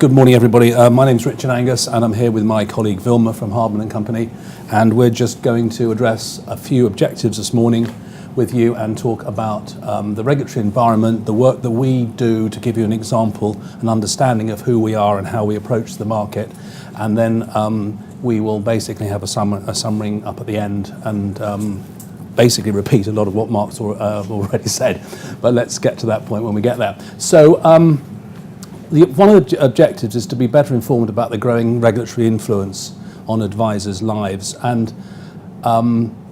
Good morning, everybody. My name's Richard Angus, and I'm here with my colleague Vilma from Hardman Co, and we're just going to address a few objectives this morning with you and talk about the regulatory environment, the work that we do to give you an example, an understanding of who we are and how we approach the market, and then we will basically have a summary up at the end and basically repeat a lot of what Mark's already said, but let's get to that point when we get there. So. One of the objectives is to be better informed about the growing regulatory influence on advisors' lives, and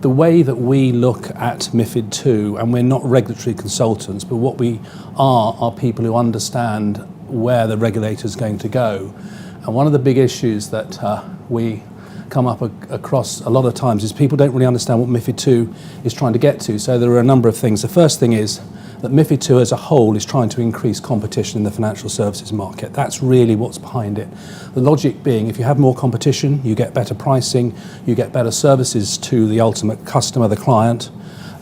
the way that we look at MiFID II, and we're not regulatory consultants, but what we are people who understand where the regulator is going to go. And one of the big issues that we come up across a lot of times is people don't really understand what MiFID II is trying to get to. So there are a number of things. The first thing is that MiFID II as a whole is trying to increase competition in the financial services market. That's really what's behind it. The logic being, if you have more competition, you get better pricing, you get better services to the ultimate customer, the client,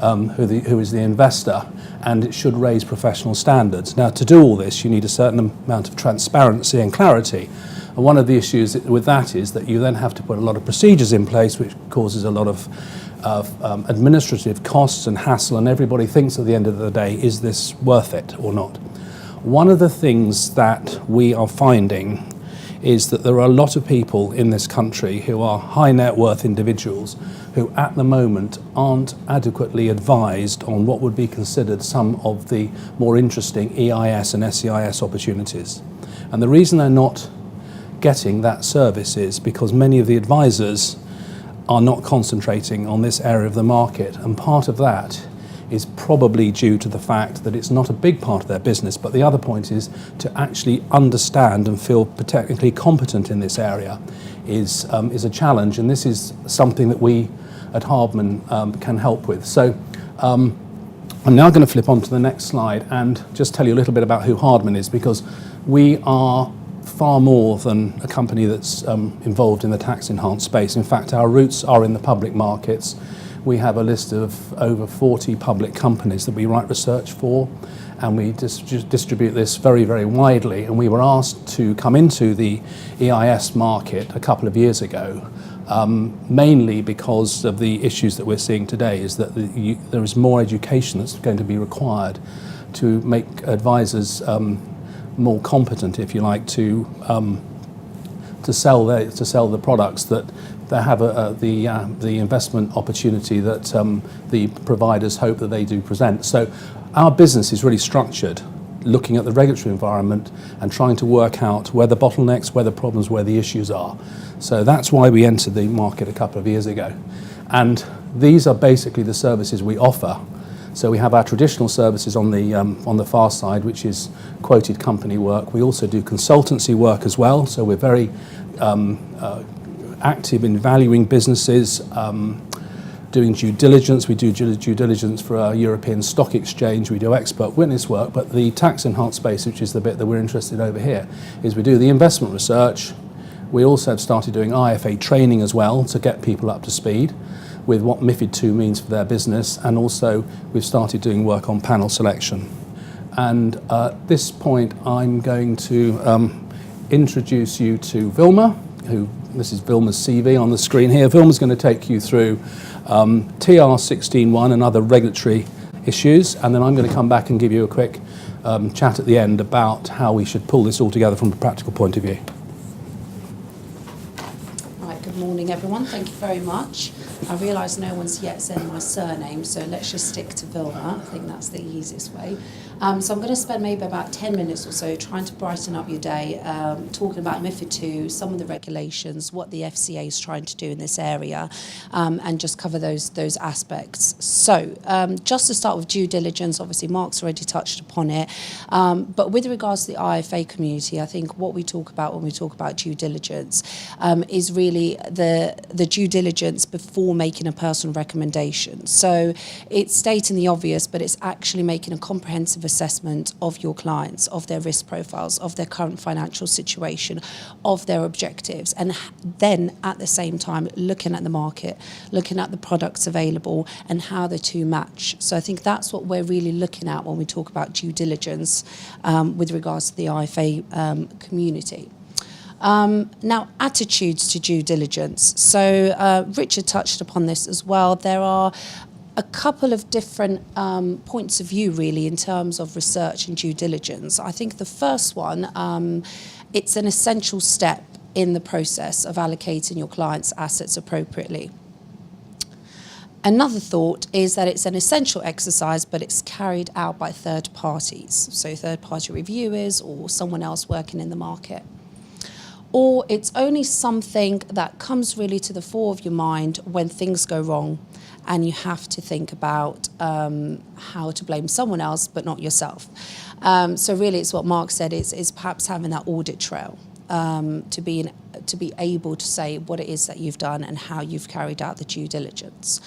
who is the investor, and it should raise professional standards. Now, to do all this, you need a certain amount of transparency and clarity. And one of the issues with that is that you then have to put a lot of procedures in place, which causes a lot of administrative costs and hassle, and everybody thinks at the end of the day, is this worth it or not? One of the things that we are finding is that there are a lot of people in this country who are high net worth individuals who at the moment aren't adequately advised on what would be considered some of the more interesting EIS and SEIS opportunities. And the reason they're not getting that service is because many of the advisors are not concentrating on this area of the market, and part of that is probably due to the fact that it's not a big part of their business, but the other point is to actually understand and feel technically competent in this area is a challenge, and this is something that we at Hardman can help with. So I'm now going to flip on to the next slide and just tell you a little bit about who Hardman is, because we are far more than a company that's involved in the tax-enhanced space. In fact, our roots are in the public markets. We have a list of over 40 public companies that we write research for, and we distribute this very, very widely. And we were asked to come into the EIS market a couple of years ago, mainly because of the issues that we're seeing today, is that there is more education that's going to be required to make advisors more competent, if you like, to sell the products that they have the investment opportunity that the providers hope that they do present. So our business is really structured looking at the regulatory environment and trying to work out where the bottlenecks, where the problems, where the issues are. So that's why we entered the market a couple of years ago. And these are basically the services we offer. So we have our traditional services on the far side, which is quoted company work. We also do consultancy work as well. So we're very active in valuing businesses, doing due diligence. We do due diligence for our European Stock Exchange. We do expert witness work. But the tax-enhanced space, which is the bit that we're interested in over here, is we do the investment research. We also have started doing IFA training as well to get people up to speed with what MiFID II means for their business, and also we've started doing work on panel selection. And at this point, I'm going to introduce you to Vilma, this is Vilma's CV on the screen here. Vilma's going to take you through TR 16.1 and other regulatory issues, and then I'm going to come back and give you a quick chat at the end about how we should pull this all together from a practical point of view. Good morning, everyone. Thank you very much. I realise no one's yet said my surname, so let's just stick to Vilma. I think that's the easiest way. So I'm going to spend maybe about 10 minutes or so trying to brighten up your day, talking about MiFID II, some of the regulations, what the FCA is trying to do in this area, and just cover those aspects. So just to start with due diligence, obviously Mark's already touched upon it, but with regards to the IFA community, I think what we talk about when we talk about due diligence is really the due diligence before making a personal recommendation. So it's stating the obvious, but it's actually making a comprehensive assessment of your clients, of their risk profiles, of their current financial situation, of their objectives, and then at the same time looking at the market, looking at the products available and how the two match. So I think that's what we're really looking at when we talk about due diligence with regards to the IFA community. Now, attitudes to due diligence. So Richard touched upon this as well. There are a couple of different points of view, really, in terms of research and due diligence. I think the first one, it's an essential step in the process of allocating your client's assets appropriately. Another thought is that it's an essential exercise, but it's carried out by third parties, so third-party reviewers or someone else working in the market. Or it's only something that comes really to the fore of your mind when things go wrong and you have to think about how to blame someone else but not yourself. So really it's what Mark said, is perhaps having that audit trail to be able to say what it is that you've done and how you've carried out the due diligence.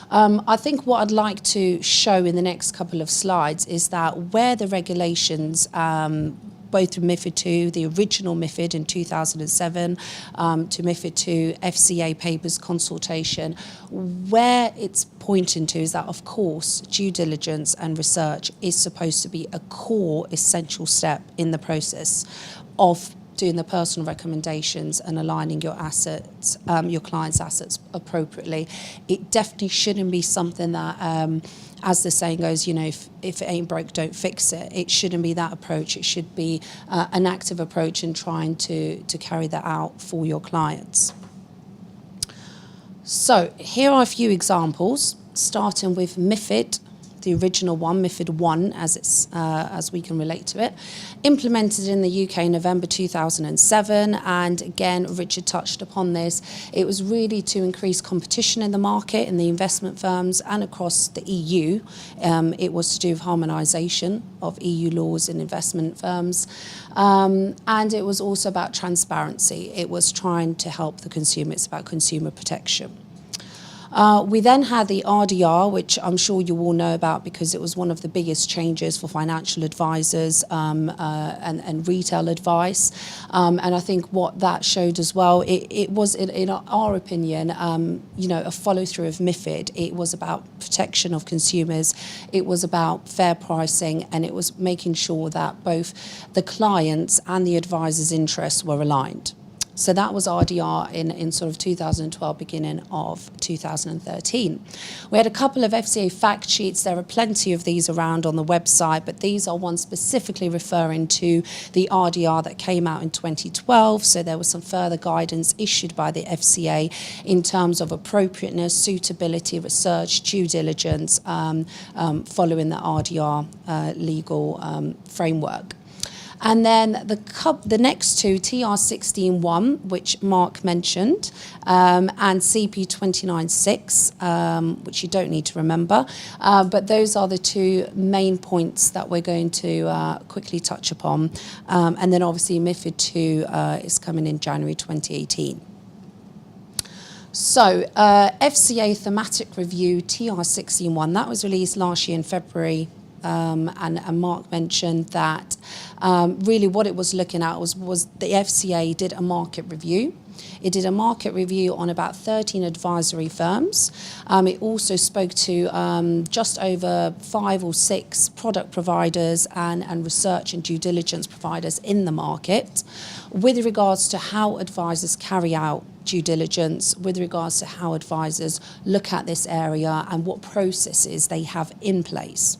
I think what I'd like to show in the next couple of slides is that where the regulations, both through MiFID II, the original MiFID in 2007, to MiFID II, FCA papers consultation, where it's pointing to is that, of course, due diligence and research is supposed to be a core essential step in the process of doing the personal recommendations and aligning your assets, your client's assets appropriately. It definitely shouldn't be something that, as the saying goes, you know, if it ain't broke, don't fix it. It shouldn't be that approach. It should be an active approach in trying to carry that out for your clients. So here are a few examples, starting with MiFID, the original one, MiFID I, as we can relate to it, implemented in the UK in November 2007. And again, Richard touched upon this. It was really to increase competition in the market, in the investment firms and across the EU. It was to do with harmonisation of EU laws in investment firms. And it was also about transparency. It was trying to help the consumer. It's about consumer protection. We then had the RDR, which I'm sure you all know about because it was one of the biggest changes for financial advisors and retail advice. And I think what that showed as well, it was, in our opinion, you know, a follow-through of MiFID. It was about protection of consumers. It was about fair pricing, and it was making sure that both the clients and the advisors' interests were aligned. So that was RDR in sort of 2012, beginning of 2013. We had a couple of FCA fact sheets. There are plenty of these around on the website, but these are ones specifically referring to the RDR that came out in 2012. So there was some further guidance issued by the FCA in terms of appropriateness, suitability, research, due diligence, following the RDR legal framework. And then the next two, TR16-1, which Mark mentioned, and CP29-6, which you don't need to remember. But those are the two main points that we're going to quickly touch upon. And then obviously MiFID II is coming in January 2018. So FCA thematic review, TR16-1, that was released last year in February. And Mark mentioned that really what it was looking at was the FCA did a market review. It did a market review on about 13 advisory firms. It also spoke to just over 5 or 6 product providers and research and due diligence providers in the market with regards to how advisors carry out due diligence, with regards to how advisors look at this area and what processes they have in place.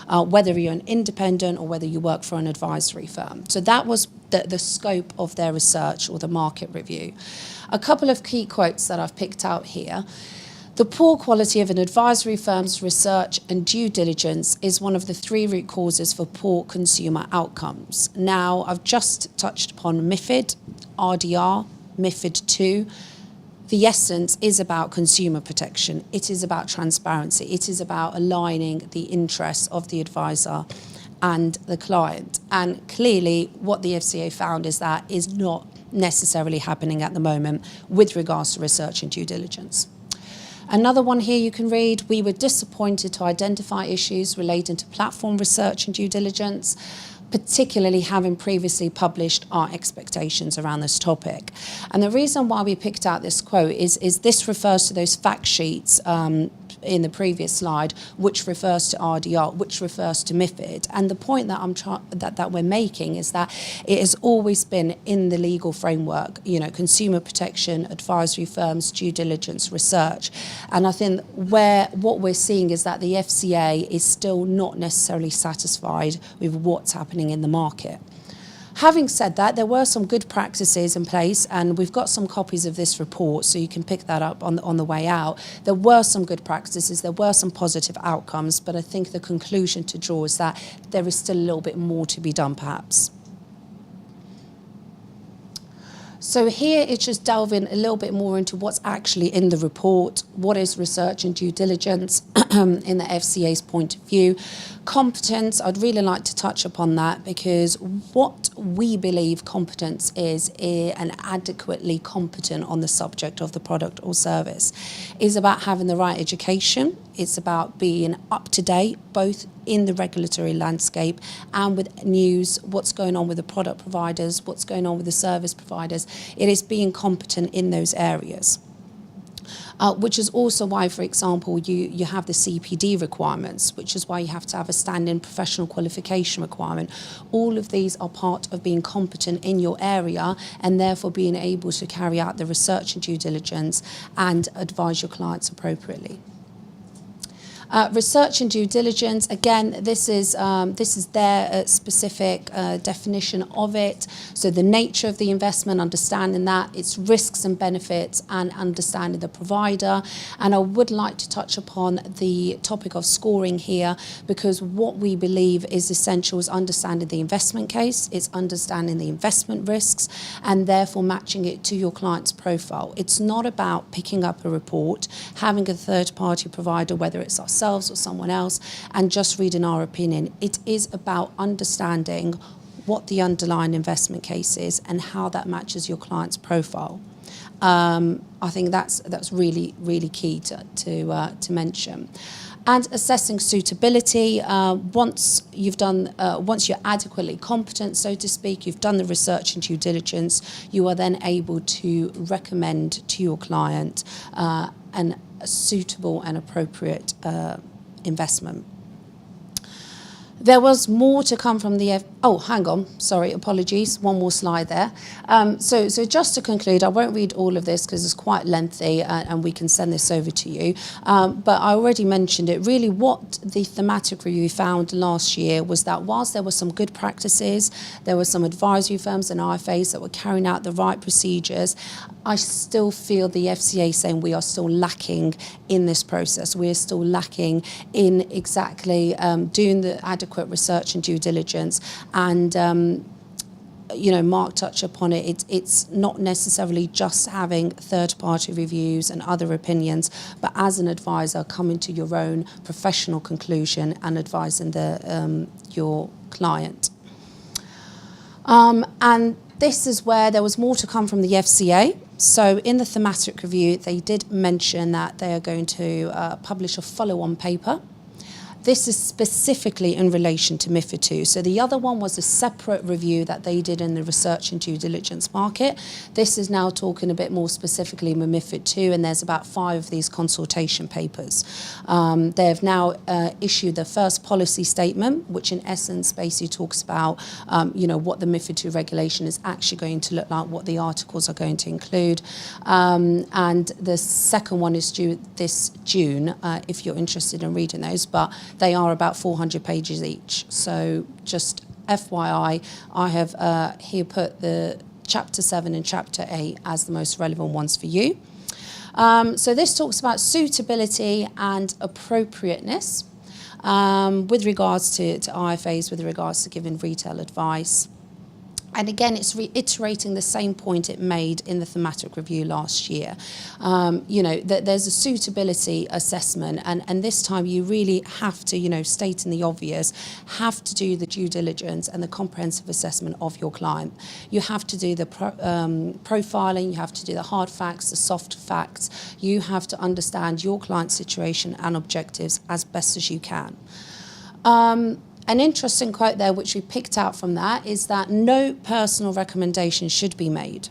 Whether you're an independent or whether you work for an advisory firm. So that was the scope of their research or the market review. A couple of key quotes that I've picked out here. The poor quality of an advisory firm's research and due diligence is one of the 3 root causes for poor consumer outcomes. Now, I've just touched upon MiFID, RDR, MiFID II. The essence is about consumer protection. It is about transparency. It is about aligning the interests of the advisor and the client. And clearly, what the FCA found is that is not necessarily happening at the moment with regards to research and due diligence. Another one here you can read, we were disappointed to identify issues relating to platform research and due diligence, particularly having previously published our expectations around this topic. And the reason why we picked out this quote is this refers to those fact sheets in the previous slide, which refers to RDR, which refers to MiFID. And the point that that we're making is that it has always been in the legal framework, consumer protection, advisory firms, due diligence, research. And I think what we're seeing is that the FCA is still not necessarily satisfied with what's happening in the market. Having said that, there were some good practices in place, and we've got some copies of this report, so you can pick that up on the way out. There were some good practices, there were some positive outcomes, but I think the conclusion to draw is that there is still a little bit more to be done, perhaps. So here it's just delving a little bit more into what's actually in the report, what is research and due diligence in the FCA's point of view. Competence, I'd really like to touch upon that, because what we believe competence is and adequately competent on the subject of the product or service is about having the right education. It's about being up to date, both in the regulatory landscape and with news, what's going on with the product providers, what's going on with the service providers. It is being competent in those areas. Which is also why, for example, you have the CPD requirements, which is why you have to have a standing professional qualification requirement. All of these are part of being competent in your area and therefore being able to carry out the research and due diligence and advise your clients appropriately. Research and due diligence, again, this is their specific definition of it. So the nature of the investment, understanding that, its risks and benefits, and understanding the provider. And I would like to touch upon the topic of scoring here, because what we believe is essential is understanding the investment case, it's understanding the investment risks, and therefore matching it to your client's profile. It's not about picking up a report, having a third-party provider, whether it's ourselves or someone else, and just reading our opinion. It is about understanding what the underlying investment case is and how that matches your client's profile. I think that's really, really key to mention. And assessing suitability, once you're adequately competent, so to speak, you've done the research and due diligence, you are then able to recommend to your client a suitable and appropriate investment. There was more to come from the hang on, sorry, apologies, one more slide there. So just to conclude, I won't read all of this because it's quite lengthy and we can send this over to you. But I already mentioned it. Really what the thematic review found last year was that whilst there were some good practices, there were some advisory firms and IFAs that were carrying out the right procedures, I still feel the FCA saying we are still lacking in this process. We are still lacking in exactly doing the adequate research and due diligence. And Mark touched upon it. It's not necessarily just having third-party reviews and other opinions, but as an advisor, coming to your own professional conclusion and advising your client. And this is where there was more to come from the FCA. So in the thematic review, they did mention that they are going to publish a follow-on paper. This is specifically in relation to MiFID II. So the other one was a separate review that they did in the research and due diligence market. This is now talking a bit more specifically with MiFID II, and there's about 5 of these consultation papers. They have now issued the first policy statement, which in essence basically talks about what the MiFID II regulation is actually going to look like, what the articles are going to include. And the second one is due this June, if you're interested in reading those. But they are about 400 pages each. So just FYI, I have here put the Chapter 7 and Chapter 8 as the most relevant ones for you. So this talks about suitability and appropriateness with regards to IFAs, with regards to giving retail advice. And again, it's reiterating the same point it made in the thematic review last year. That there's a suitability assessment, and this time you really have to, stating the obvious, have to do the due diligence and the comprehensive assessment of your client. You have to do the profiling, you have to do the hard facts, the soft facts. You have to understand your client's situation and objectives as best as you can. An interesting quote there, which we picked out from that, is that no personal recommendation should be made.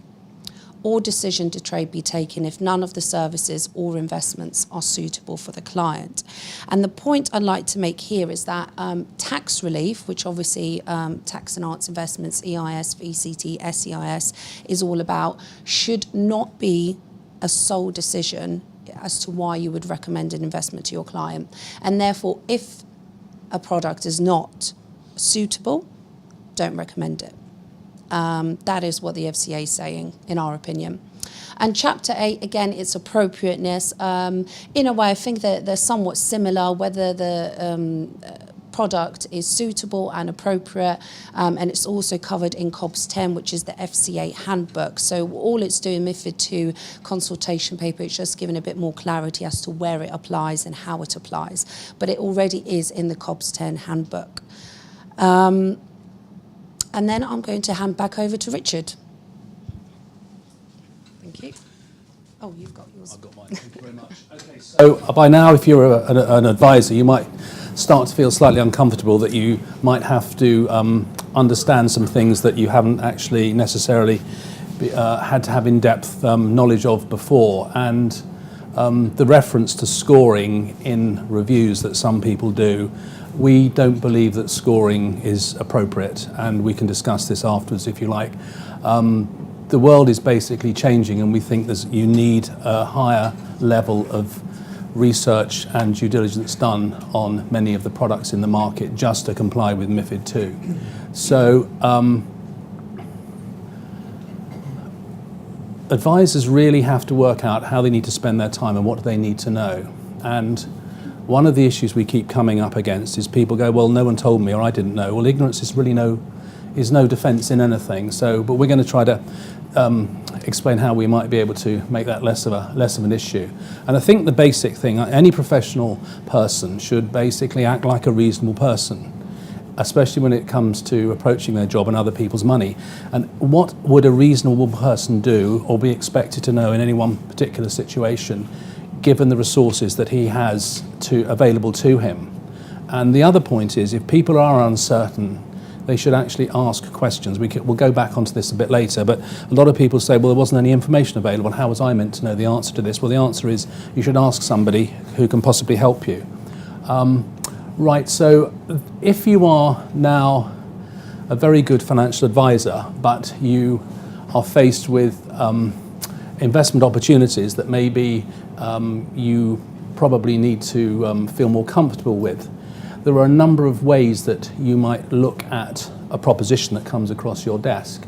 or decision to trade be taken if none of the services or investments are suitable for the client. And the point I'd like to make here is that tax relief, which obviously tax enhanced investments, EIS, VCT, SEIS is all about, should not be a sole decision as to why you would recommend an investment to your client. And therefore, if a product is not suitable, don't recommend it. That is what the FCA is saying, in our opinion. And Chapter 8, again, it's appropriateness. In a way, I think that they're somewhat similar, whether the product is suitable and appropriate, and it's also covered in COBS 10, which is the FCA handbook. So all it's doing, MiFID II consultation paper, it's just giving a bit more clarity as to where it applies and how it applies. But it already is in the COBS 10 handbook. And then I'm going to hand back over to Richard. Thank you. Oh, you've got yours. I've got mine. Thank you very much. Okay, so by now, if you're an advisor, you might start to feel slightly uncomfortable that you might have to understand some things that you haven't actually necessarily had to have in-depth knowledge of before. And the reference to scoring in reviews that some people do, we don't believe that scoring is appropriate, and we can discuss this afterwards if you like. The world is basically changing, and we think you need a higher level of research and due diligence done on many of the products in the market just to comply with MiFID II. So advisors really have to work out how they need to spend their time and what they need to know. And one of the issues we keep coming up against is people go, well, no one told me, or I didn't know. Well, ignorance is really no defence in anything. So, but we're going to try to explain how we might be able to make that less of an issue. And I think the basic thing, any professional person should basically act like a reasonable person, especially when it comes to approaching their job and other people's money. And what would a reasonable person do or be expected to know in any one particular situation, given the resources that he has available to him? And the other point is, if people are uncertain, they should actually ask questions. We'll go back onto this a bit later, but a lot of people say, well, there wasn't any information available. How was I meant to know the answer to this? Well, the answer is you should ask somebody who can possibly help you. Right, so if you are now a very good financial advisor, but you are faced with investment opportunities that maybe you probably need to feel more comfortable with, there are a number of ways that you might look at a proposition that comes across your desk.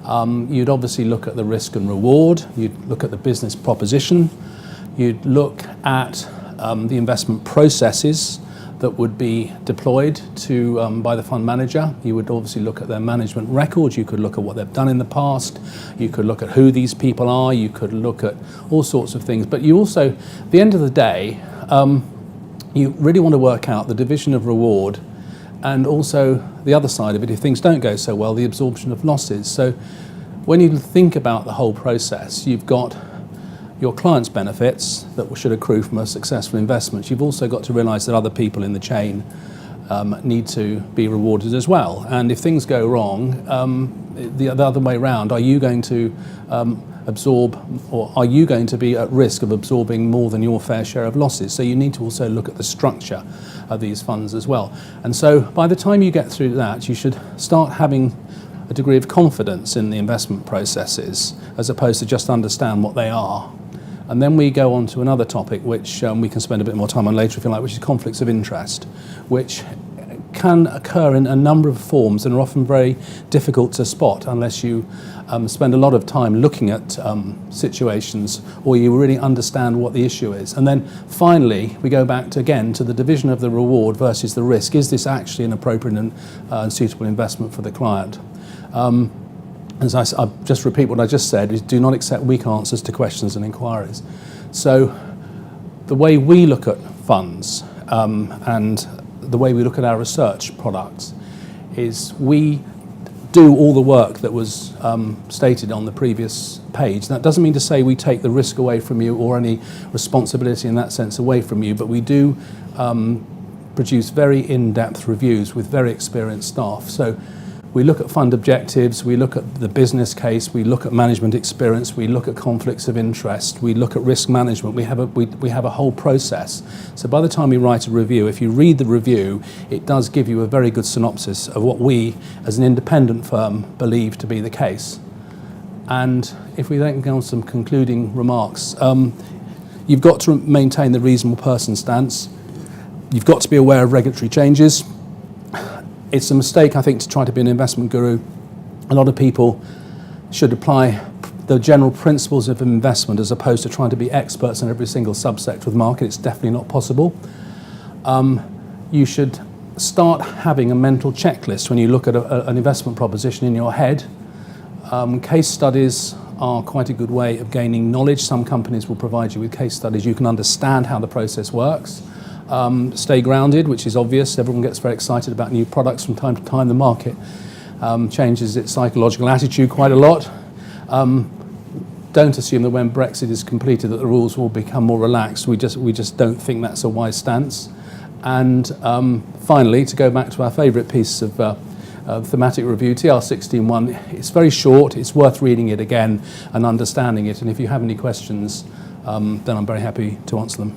You'd obviously look at the risk and reward, you'd look at the business proposition, you'd look at the investment processes that would be deployed by the fund manager. You would obviously look at their management records, you could look at what they've done in the past, you could look at who these people are, you could look at all sorts of things. But you also, at the end of the day, you really want to work out the division of reward and also the other side of it, if things don't go so well, the absorption of losses. So when you think about the whole process, you've got your client's benefits that should accrue from a successful investment. You've also got to realise that other people in the chain need to be rewarded as well. And if things go wrong, the other way around, are you going to absorb, or are you going to be at risk of absorbing more than your fair share of losses? So you need to also look at the structure of these funds as well. And so by the time you get through that, you should start having a degree of confidence in the investment processes as opposed to just understand what they are. And then we go on to another topic which we can spend a bit more time on later if you like, which is conflicts of interest, which can occur in a number of forms and are often very difficult to spot unless you spend a lot of time looking at situations or you really understand what the issue is. And then finally, we go back again to the division of the reward versus the risk. Is this actually an appropriate and suitable investment for the client? As I just repeat what I just said, is do not accept weak answers to questions and inquiries. So the way we look at funds and the way we look at our research products is we do all the work that was stated on the previous page. That doesn't mean to say we take the risk away from you or any responsibility in that sense away from you, but we do produce very in-depth reviews with very experienced staff. So We look at fund objectives, we look at the business case, we look at management experience, we look at conflicts of interest, we look at risk management. We have a whole process. So by the time we write a review, if you read the review, it does give you a very good synopsis of what we, as an independent firm, believe to be the case. And if we then go on some concluding remarks, you've got to maintain the reasonable person stance. You've got to be aware of regulatory changes. It's a mistake, I think, to try to be an investment guru. A lot of people should apply the general principles of investment as opposed to trying to be experts in every single subsector of the market. It's definitely not possible. You should start having a mental checklist when you look at an investment proposition in your head. Case studies are quite a good way of gaining knowledge. Some companies will provide you with case studies. You can understand how the process works. Stay grounded, which is obvious. Everyone gets very excited about new products from time to time. The market changes its psychological attitude quite a lot. Don't assume that when Brexit is completed that the rules will become more relaxed. We just don't think that's a wise stance. And finally, to go back to our favourite piece of thematic review, TR16.1, it's very short. It's worth reading it again and understanding it. And if you have any questions, then I'm very happy to answer them.